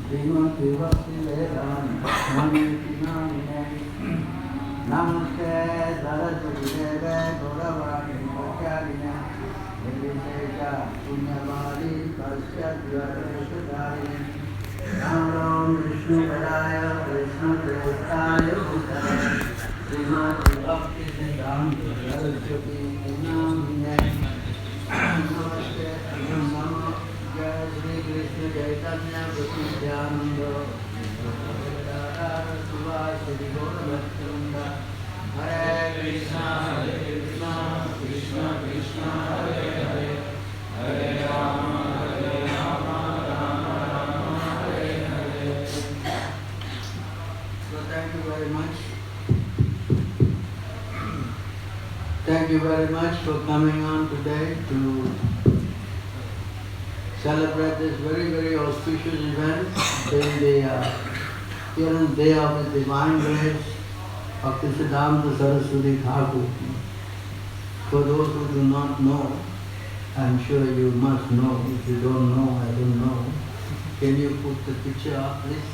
Srimati Bhaktisiddhanta Sarasvati Namaste Saraswati Gopal Prabhu Nirvishesha Punyavadi Paschadhyarashadari Namo Vishnu Padaya Krishna Prestaya Bhutale Srimati Bhaktisiddhanta Saraswati Namaste Namo Jai Shri Krishna Chaitanya Prabhu Nityananda Shri Gaura Bhaktivinoda Hare Krishna Krishna Krishna Hare Hare Hare Rama Rama Hare Hare. So thank you very much. Thank you very much for coming on today to celebrate this very, very auspicious event in the day of the Divine Grace, Bhaktisiddhanta Sarasvati Thakura. For those who do not know, I'm sure you must know. If you don't know, I don't know. Can you put the picture up, please?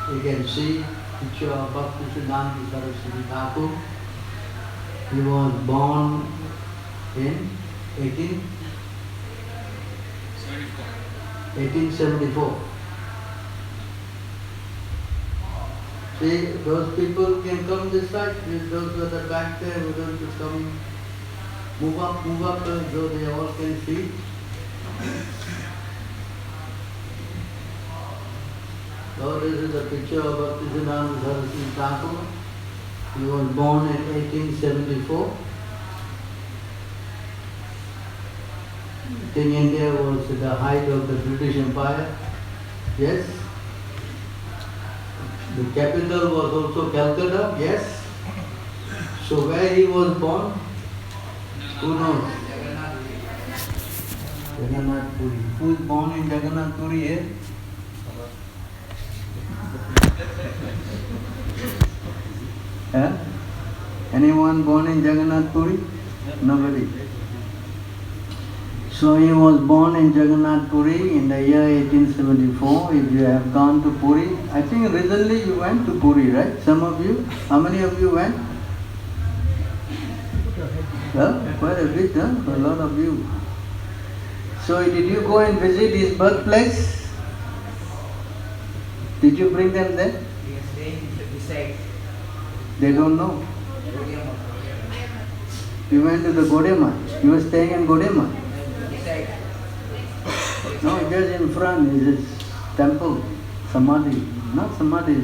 You can see picture of Bhaktisiddhanta Sarasvati Thakura. He was born in 1874. See, those people can come this side, those who are the back there, who don't just come, move up, so they all can see. So this is the picture of Bhaktisiddhanta Sarasvati Thakura. He was born in 1874. I think India was at the height of the British Empire. Yes. The capital was also Calcutta. Yes. So where he was born? Who knows? Jagannath Puri. Who is born in Jagannath Puri here? Anyone born in Jagannath Puri? Nobody. So he was born in Jagannath Puri in the year 1874. If you have gone to Puri, I think recently you went to Puri, right? Some of you? How many of you went? Well, quite a bit, huh? A lot of you. So did you go and visit his birthplace? Did you bring them there? They don't know. You went to the Godema. You were staying in Godema. No, just in front is this temple, Samadhi. Not Samadhi,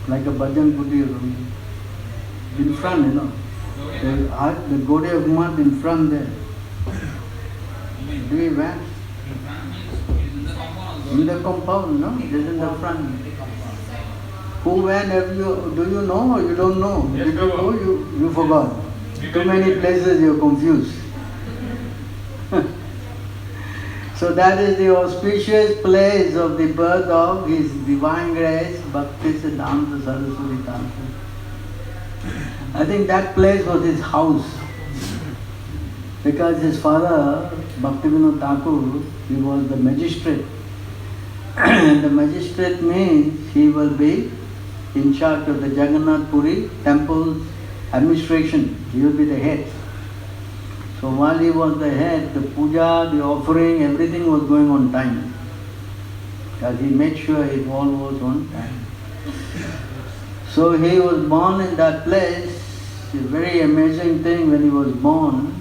like a bhajan kuti or something. In front, you know. The Gaudiya Mat in front there. Do we went? In the compound, no? Just in the front. Who went? Do you know or you don't know? Yes, Did you go? You forgot. Too many places you're confused. So that is the auspicious place of the birth of His Divine Grace, Bhaktisiddhanta Sarasvati Thakura. I think that place was his house. Because his father, Bhaktivinoda Thakur, he was the magistrate. And the magistrate means he will be in charge of the Jagannath Puri temple's administration. He will be the head. So while he was the head, the puja, the offering, everything was going on time. Because he made sure it all was on time. So he was born in that place. A very amazing thing when he was born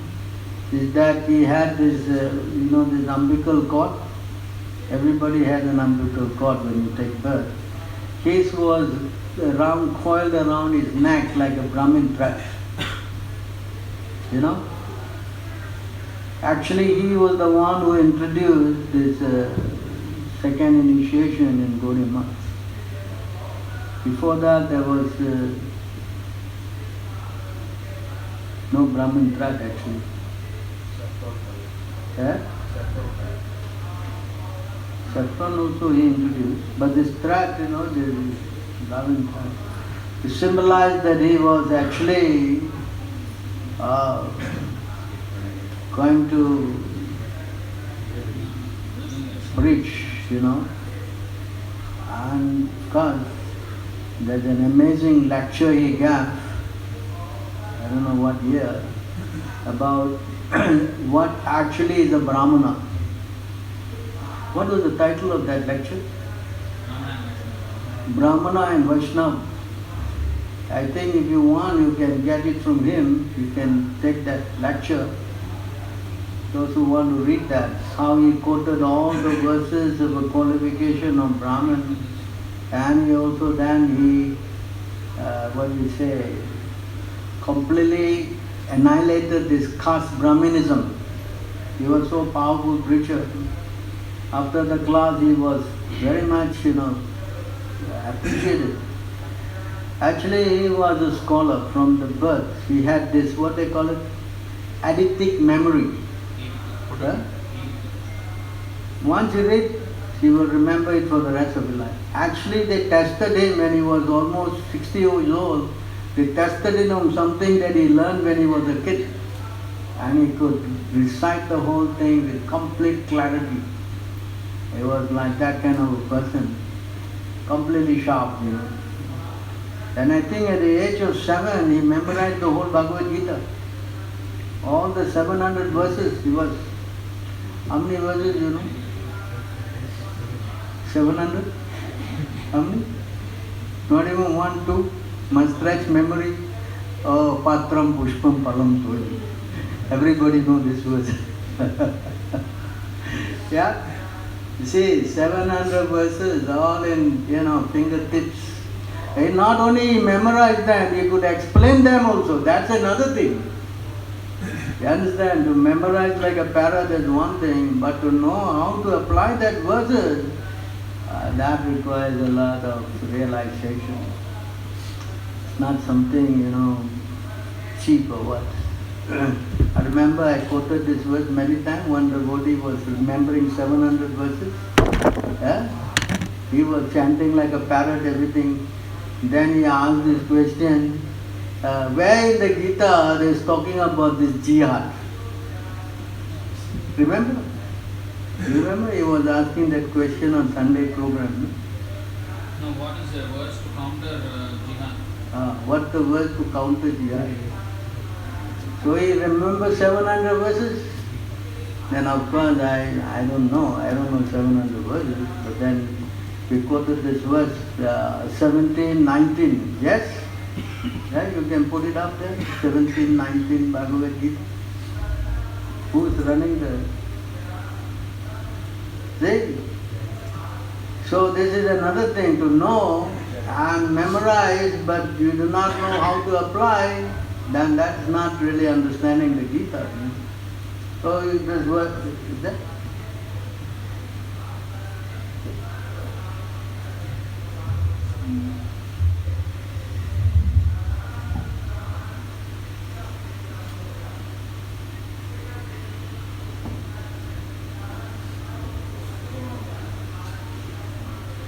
is that he had this, this umbilical cord. Everybody has an umbilical cord when you take birth. His was coiled around his neck like a Brahmin thread. You know? Actually, he was the one who introduced this second initiation in Gaudiya Math. Before that, there was no Brahmin thread actually. Saffron also he introduced, but this thread, the Brahmin thread, to symbolize that he was actually going to preach And of course, there's an amazing lecture he gave, I don't know what year, about what actually is a Brahmana. What was the title of that lecture? Brahmana and Vaishnava. I think if you want, you can get it from him. You can take that lecture. Those who want to read that, how he quoted all the verses of a qualification of Brahman, and he also completely annihilated this caste Brahminism. He was so powerful preacher. After the class, he was very much, appreciated. Actually, he was a scholar from the birth. He had this, what they call it, eidetic memory. Huh? Once he read, he will remember it for the rest of his life. Actually, they tested him when he was almost 60 years old. They tested him on something that he learned when he was a kid. And he could recite the whole thing with complete clarity. He was like that kind of a person. Completely sharp, And I think at the age of 7, he memorized the whole Bhagavad Gita. All the 700 verses he was. How many verses, 700? How many? Not even 1, 2. Must stretch memory. Oh, Patram Pushpam Palam Toji. Everybody knows this verse. Yeah? You see, 700 verses, all in, fingertips. And not only he memorized them, he could explain them also. That's another thing. You understand? To memorize like a parrot is one thing, but to know how to apply that verses, that requires a lot of realization. It's not something, cheap or what. I remember I quoted this verse many times. One devotee was remembering 700 verses. Yeah? He was chanting like a parrot, everything. Then he asked this question, where in the Gita there is talking about this jihad? Remember? Remember he was asking that question on Sunday program. No, what is the words to counter jihad? What the words to counter jihad? So he remembers 700 verses. Then of course I don't know 700 verses, but then we quoted this verse 17, 19. Yes? Yeah, you can put it up there. 17, 19 Bhagavad Gita. Who is running there? See? So this is another thing, to know and memorize, but you do not know how to apply, then that's not really understanding the Gita. So you just work with that.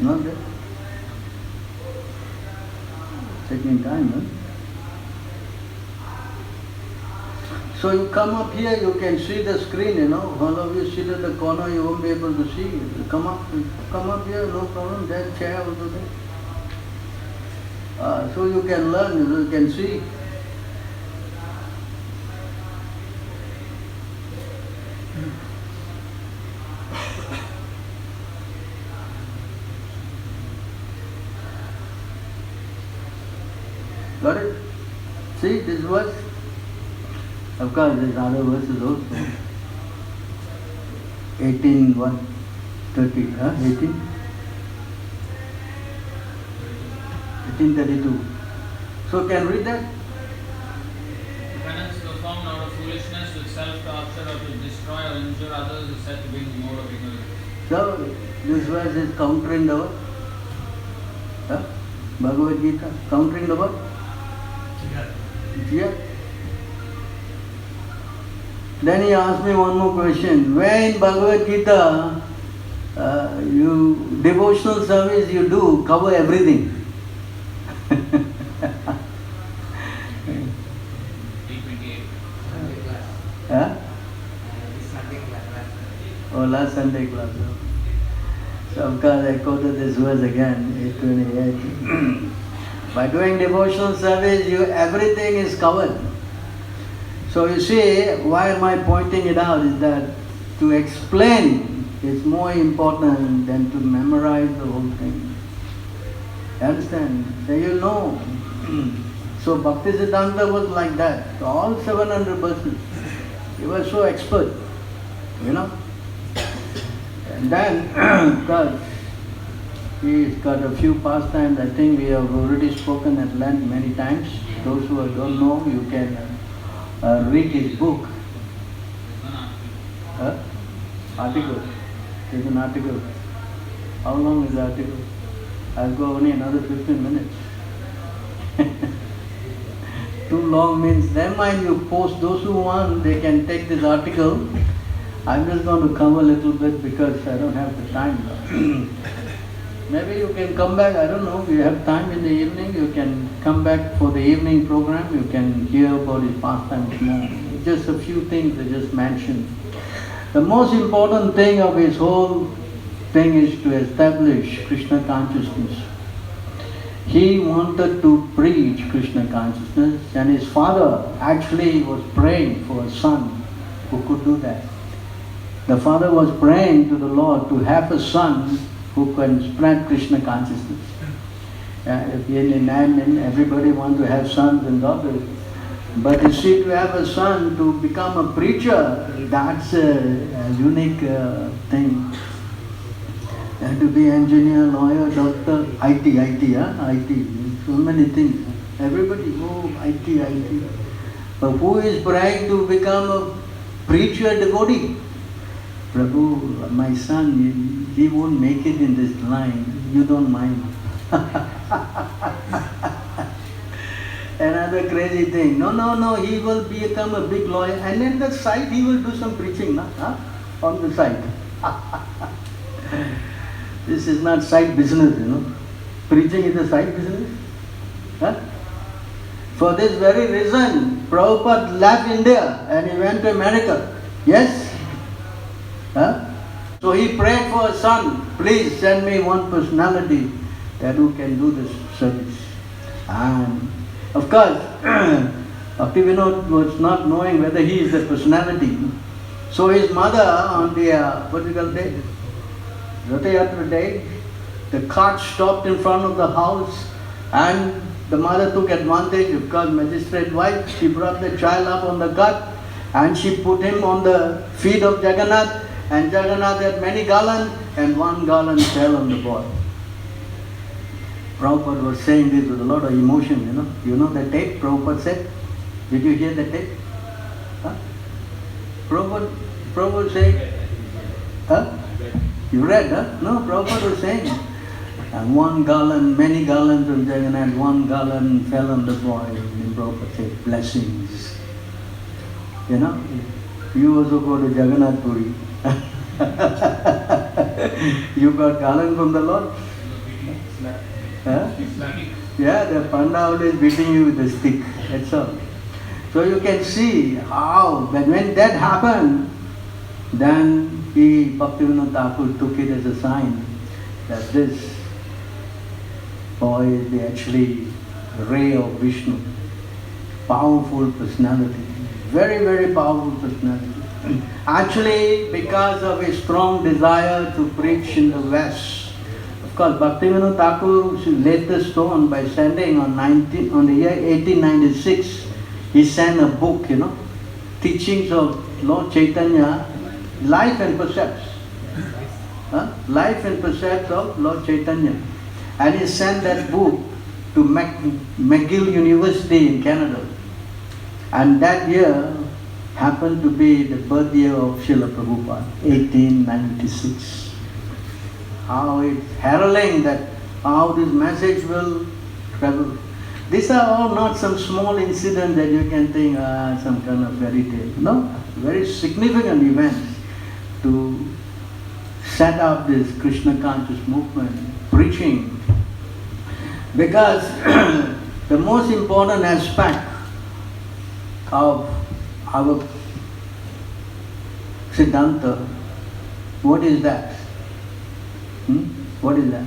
Not that. Taking time, huh? So you come up here, you can see the screen, All of you sit at the corner, you won't be able to see. Come up here, no problem. There's chair also there. So you can learn, you can see. Got it? See this verse? Of course, there's other verses also. 18, 1, 30, 18? 1832. So can read that? Penance performed out of foolishness with self-torture or to destroy or injure others is said to be the mode of ignorance. So, this verse is countering the what? Bhagavad Gita. Countering the what? Jihad. Then he asked me one more question. Where in Bhagavad Gita, devotional service you do cover everything? Last Sunday class. So Of course, I quoted this verse again, 828. By doing devotional service, everything is covered. So you see, why am I pointing it out is that to explain is more important than to memorize the whole thing. You understand? So you know. So Bhaktisiddhanta was like that. All 700 verses. He was so expert. You know. And then, because he's got a few pastimes, I think we have already spoken at length many times. Those who don't know, you can read his book. Article. There's an article. How long is the article? I'll go only another 15 minutes. Too long means, never mind, you post. Those who want, they can take this article. I'm just going to come a little bit because I don't have the time. Maybe you can come back, I don't know, you have time in the evening, you can come back for the evening program, you can hear about his pastimes more. Just a few things I just mentioned. The most important thing of his whole thing is to establish Krishna consciousness. He wanted to preach Krishna consciousness, and his father actually was praying for a son who could do that. The father was praying to the Lord to have a son who can spread Krishna consciousness. If in man, everybody wants to have sons and daughters. But you see, to have a son to become a preacher, that's a unique thing. And to be engineer, lawyer, doctor, IT, so many things. Everybody, IT. But who is praying to become a preacher devotee? Prabhu, my son, he won't make it in this line. You don't mind. Another crazy thing. No, he will become a big lawyer. And then the side, he will do some preaching on the side. This is not side business, Preaching is a side business. For this very reason, Prabhupada left India and he went to America. Yes? So he prayed for a son. Please send me one personality that who can do this service. And of course, Bhaktivinoda was not knowing whether he is a personality. So his mother on the particular day, Rathayatra day, the cart stopped in front of the house and the mother took advantage because magistrate wife, she brought the child up on the cart and she put him on the feet of Jagannath, and Jagannath had many garlands and one garland fell on the boy. Prabhupada was saying this with a lot of emotion, You know the tape Prabhupada said? Did you hear the tape? Prabhupada saying, You read, No, Prabhupada was saying. And one garland, many garlands of Jagannath, one garland fell on the boy. And Prabhupada said, blessings. You also go to Jagannath Puri. You got garland from the Lord? Yeah, the Panda always beating you with a stick, that's all. So you can see how, when that happened, then Bhaktivinoda Thakur took it as a sign that this boy is actually the ray of Vishnu. Powerful personality, very, very powerful personality. Actually, because of his strong desire to preach in the West. Of course, Bhaktivinoda Thakur laid the stone by sending on the year 1896, he sent a book, teachings of Lord Chaitanya, Life and Precepts. Life and Precepts of Lord Chaitanya. And he sent that book to McGill University in Canada. And that year happened to be the birth year of Srila Prabhupada, 1896. How it's heralding that how this message will travel. These are all not some small incidents that you can think, some kind of fairy tale. No, very significant events to set up this Krishna conscious movement, preaching. Because the most important aspect of our Siddhanta, what is that? What is that?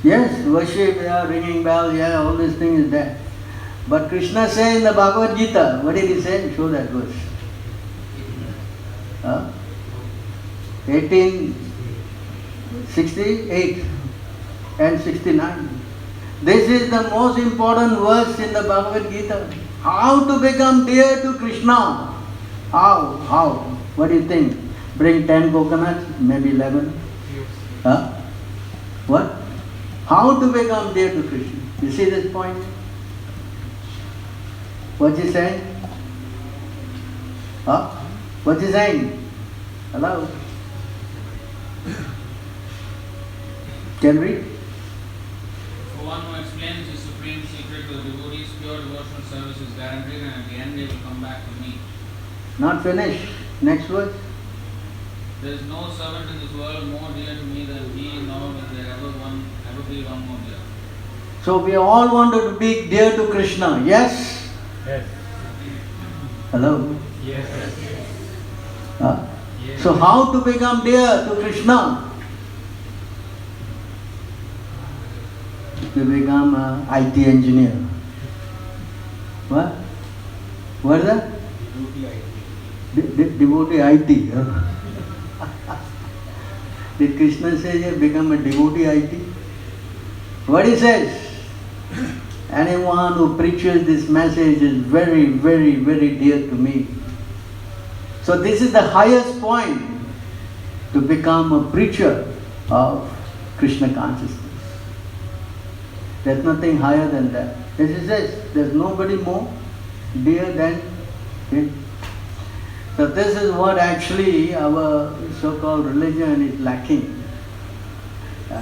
Yes, worship, yeah, ringing bell, yeah, all these things is there. But Krishna says in the Bhagavad Gita, what did he say? Show that verse. 1868 and 69. This is the most important verse in the Bhagavad Gita. How to become dear to Krishna? How? What do you think? Bring 10 coconuts, maybe 11? What? How to become dear to Krishna? You see this point? What's he saying? What's he saying? Hello? Can read? For one who explains the supreme secret to the devotees, pure devotional service is guaranteed, and at the end they will come back to me. Not finished. Next verse. There is no servant in this world more dear to me than he, nor will there ever be one more dear. So we all wanted to be dear to Krishna, yes? Yes. Hello? Yes. Yes. So how to become dear to Krishna? To become an IT engineer. What? What is that? Devotee IT. Did Krishna say become a devotee IT? What he says? Anyone who preaches this message is very, very, very dear to me. So this is the highest point to become a preacher of Krishna consciousness. There's nothing higher than that. As he says, there's nobody more dear than him. So this is what actually our so-called religion is lacking.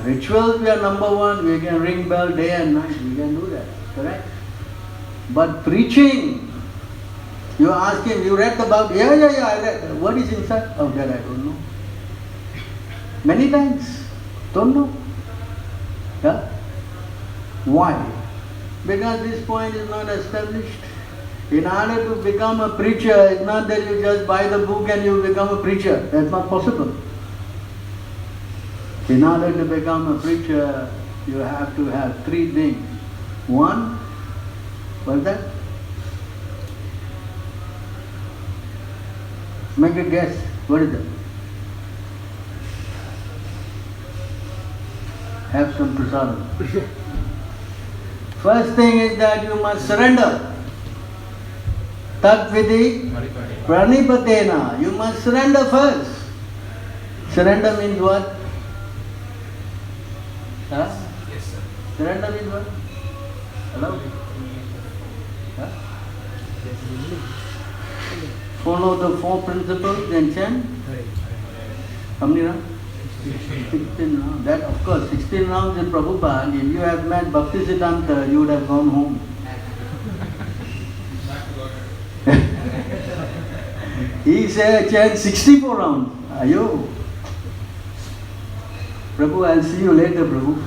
Rituals, we are number one, we can ring bell day and night, we can do that, correct? But preaching, you ask him, you read about, yeah, I read. What is inside? Oh, that I don't know. Many times, don't know. Yeah? Why? Because this point is not established. In order to become a preacher, it's not that you just buy the book and you become a preacher. That's not possible. In order to become a preacher, you have to have three things. One, what's that? Make a guess. What is that? Have some prasadam. First thing is that you must surrender. Tat vidhi pranipatena. You must surrender first. Surrender means what? Huh? Yes, sir. Surrender means what? Hello? Huh? Follow the four principles and chant. How many rounds? 16 rounds. That, of course, 16 rounds in Prabhupada. If you have met Bhaktisiddhanta, you would have gone home. He said, chant 64 rounds. Ayo. Prabhu, I'll see you later, Prabhu.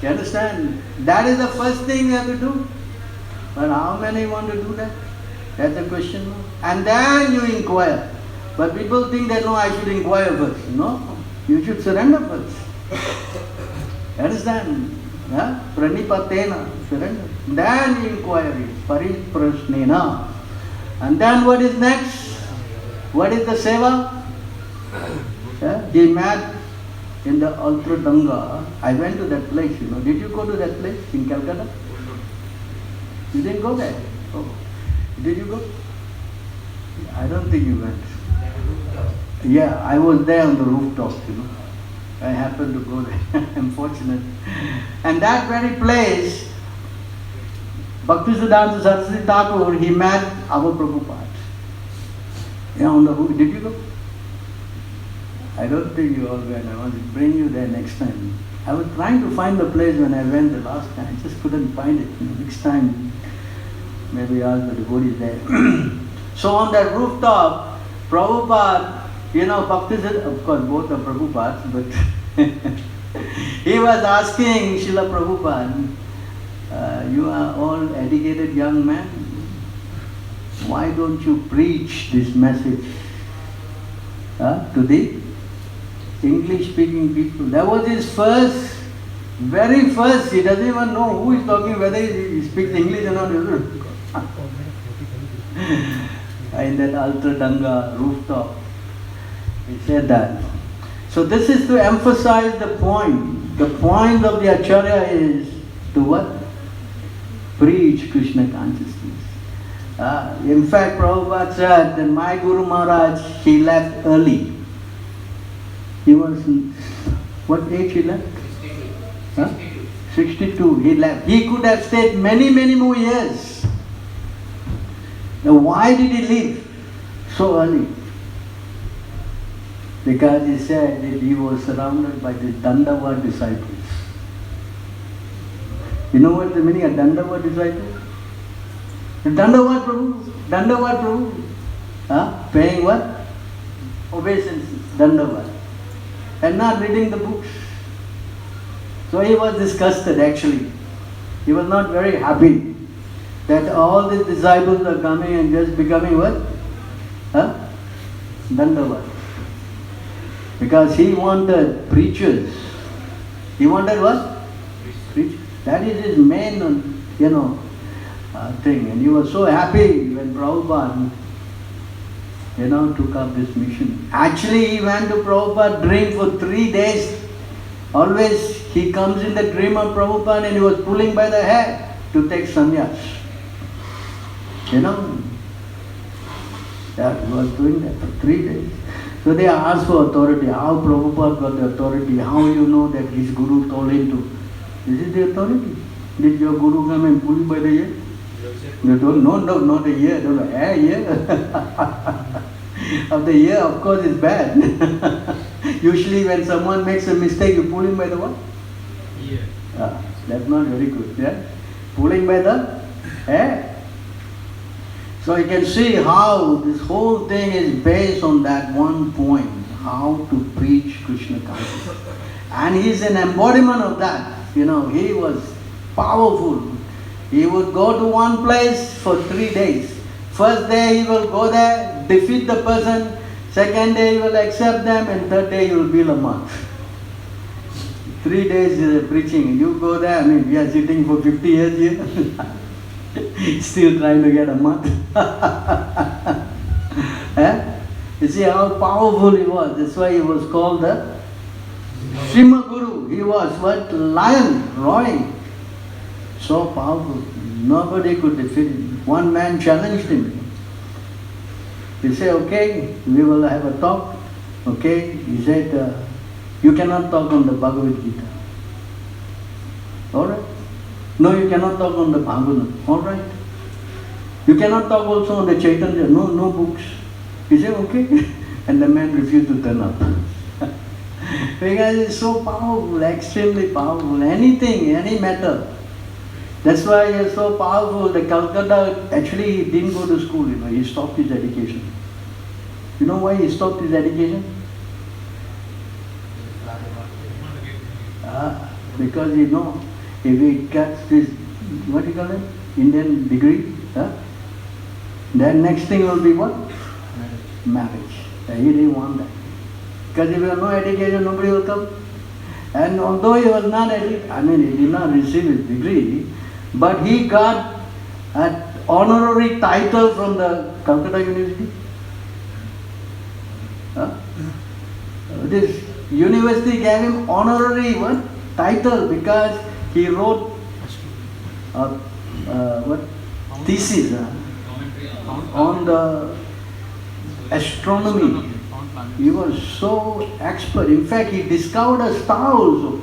You understand? That is the first thing you have to do. But how many want to do that? That's the question. And then you inquire. But people think that no, I should inquire first. No, you should surrender first. Understand? Yeah? Pranipatena, surrender. Then you inquire it. Pariprasnena. And then what is next? What is the seva? Yeah? He met in the Ultradanga. I went to that place, you know. Did you go to that place in Calcutta? You didn't go there? Oh. Did you go? I don't think you went. Yeah, I was there on the rooftop, you know. I happened to go there. I'm fortunate. And that very place, Bhaktisiddhanta Sarasvati Thakura, he met our Prabhupada. Yeah, on the roof. Did you go? I don't think you all went. I want to bring you there next time. I was trying to find the place when I went the last time. I just couldn't find it. You know, next time, maybe ask the devotees there. So on that rooftop, Prabhupada, you know, Bhaktisiddhanta, of course both are Prabhupads, but he was asking Srila Prabhupada, you are all educated young men. why don't you preach this message to the English-speaking people? That was his very first, he doesn't even know who is talking, whether he speaks English or not. In that Altradanga rooftop, he said that. So this is to emphasize the point. The point of the Acharya is to what? Preach Krishna consciousness. In fact, Prabhupada said that my Guru Maharaj, he left early. He was, what age he left? 62. 62, he left. He could have stayed many, many more years. Now why did he leave so early? Because he said that he was surrounded by the Dandava disciples. You know what the meaning of Dandava disciples? Dandava Prabhu. Paying what? Obeisances, Dandava. And not reading the books. So he was disgusted actually. He was not very happy that all the disciples are coming and just becoming what? Dandava. Because he wanted preachers. He wanted what? Preachers. That is his main, thing. And he was so happy when Prabhupada, took up this mission. Actually, he went to Prabhupada's dream for 3 days. Always he comes in the dream of Prabhupada and he was pulling by the hair to take sannyas. Yeah, he was doing that for 3 days. So they asked for authority. How Prabhupada got the authority? How you know that his guru told him to? This is the authority. Did your guru come and pull you by the ear? They told, no, not the ear. They told, ear. Of the ear, of course, is bad. Usually when someone makes a mistake, you pull him by the what? Ear. That's not very good. Yeah? Pulling by the hair. So you can see how this whole thing is based on that one point, how to preach Krishna consciousness. And he is an embodiment of that. He was powerful. He would go to one place for 3 days. First day he will go there, defeat the person. Second day he will accept them, and third day he will build a month. 3 days preaching. You go there, we are sitting for 50 years here. Still trying to get a month. You see how powerful he was. That's why he was called the Sima Guru. He was what? Lion, roaring. So powerful. Nobody could defeat him. One man challenged him. He said, okay, we will have a talk. Okay. He said, you cannot talk on the Bhagavad Gita. Alright. No, you cannot talk on the Bhagavatam. Alright. You cannot talk also on the Chaitanya. No books. He said, okay. And the man refused to turn up. Because it's so powerful, extremely powerful. Anything, any matter. That's why he is so powerful. The Calcutta, actually he didn't go to school, he stopped his education. You know why he stopped his education? Because if he gets this, what do you call it? Indian degree, then next thing will be what? Marriage. He didn't want that. Because if you have no education, nobody will come. And although he was not educated, he did not receive his degree, but he got an honorary title from the Calcutta University. This university gave him honorary title because he wrote thesis on the astronomy. He was so expert. In fact, he discovered a star also.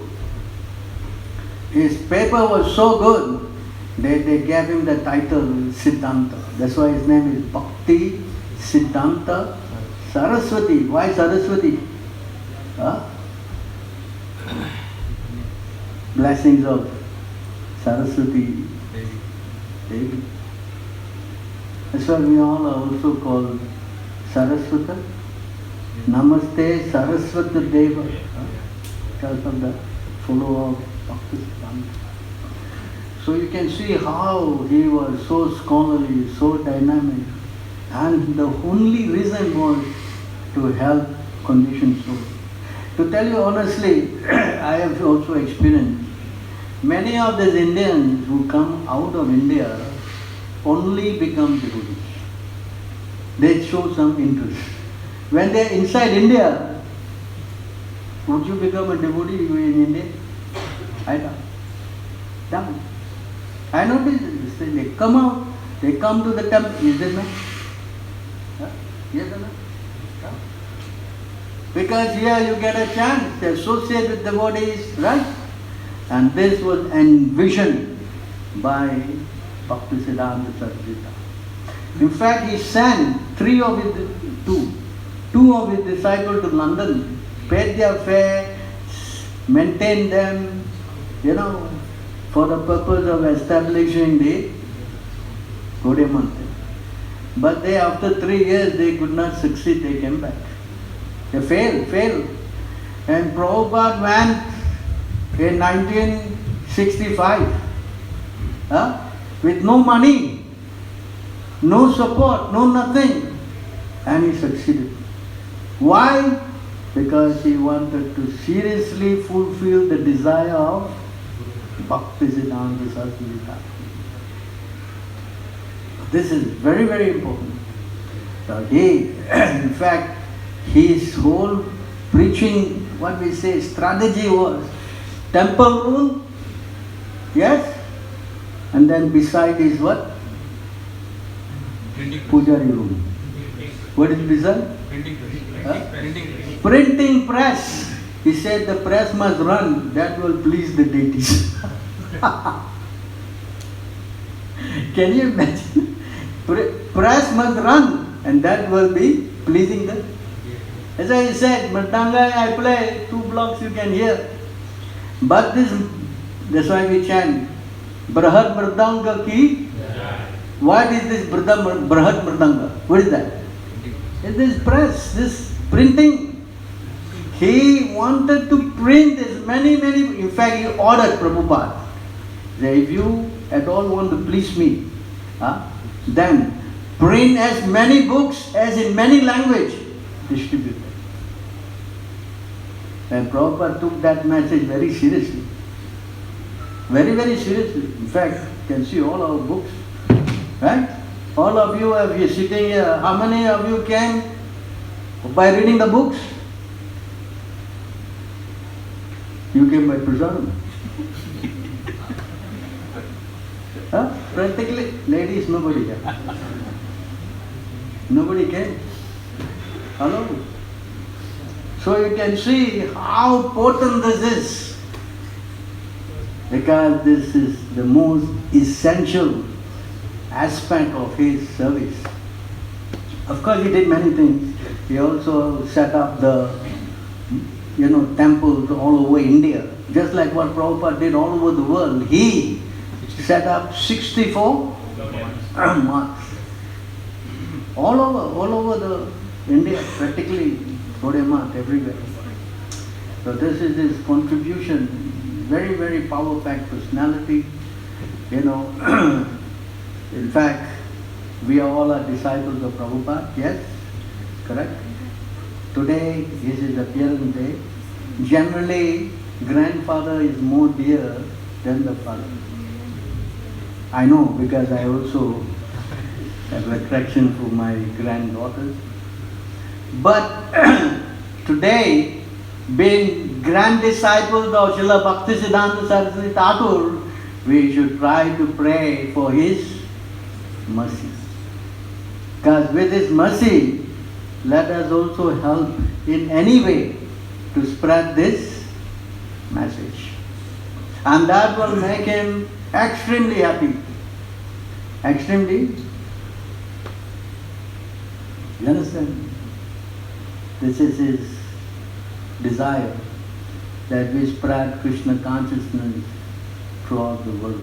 His paper was so good, they gave him the title Siddhanta. That's why his name is Bhaktisiddhanta Sarasvati. Why Saraswati? Blessings of Saraswati Devi. That's why we all are also called Saraswata. Namaste Saraswati Deva. Because of the follower of Bhaktisiddhanta. So you can see how he was so scholarly, so dynamic. And the only reason was to help conditioned souls. To tell you honestly, I have also experienced many of these Indians who come out of India only become devotees. They show some interest. When they are inside India, would you become a devotee in India? I don't. Don't. I notice this. They come out, they come to the temple. Is there no? Yes or no? Because here you get a chance to associate with devotees, right? And this was envisioned by Bhaktisiddhanta Sarasvati Thakura. In fact, he sent two of his disciples to London, paid their fare, maintained them, for the purpose of establishing the Gaudiya Mantra. But they, after 3 years, they could not succeed, they came back. They failed. And Prabhupada went in 1965 with no money, no support, no nothing. And he succeeded. Why? Because he wanted to seriously fulfill the desire of Bhaktisiddhanta Sarasvati Thakura. This is very, very important. So in fact, his whole preaching, what we say, strategy was temple room, yes, and then beside is what? Pujari room. What is beside? Printing press. He said the press must run, that will please the deities. Can you imagine? Press must run, and that will be pleasing them. As I said, Mridanga I play, 2 blocks you can hear. But that's why we chant, Brahad Mridanga ki. What is this Brahad Mridanga? What is that? It is press, this printing. He wanted to print as many, in fact he ordered Prabhupada, that if you at all want to please me, then print as many books as in many languages, distribute them. And Prabhupada took that message very seriously. Very, very seriously. In fact, you can see all our books. Right? All of you, if you're sitting here, how many of you came by reading the books? You came by prasadam. Practically, ladies, nobody came. Nobody came. Hello? So you can see how potent this is. Because this is the most essential aspect of his service. Of course, he did many things. He also set up the, temples all over India. Just like what Prabhupada did all over the world. He set up 64 mosques. All over the India, practically, Gaudiya Math everywhere. So this is his contribution. Very, very power-packed personality. In fact, we are all disciples of Prabhupada, yes? Correct? Today is his appearance day. Generally, grandfather is more dear than the father. I know, because I also have attraction for my granddaughters. But today, being grand disciples of Srila Bhaktisiddhanta Sarasvati Thakura, we should try to pray for his mercy. Because with his mercy, let us also help in any way to spread this message. And that will make him extremely happy. Extremely. You understand? This is his desire, that we spread Krishna consciousness throughout the world.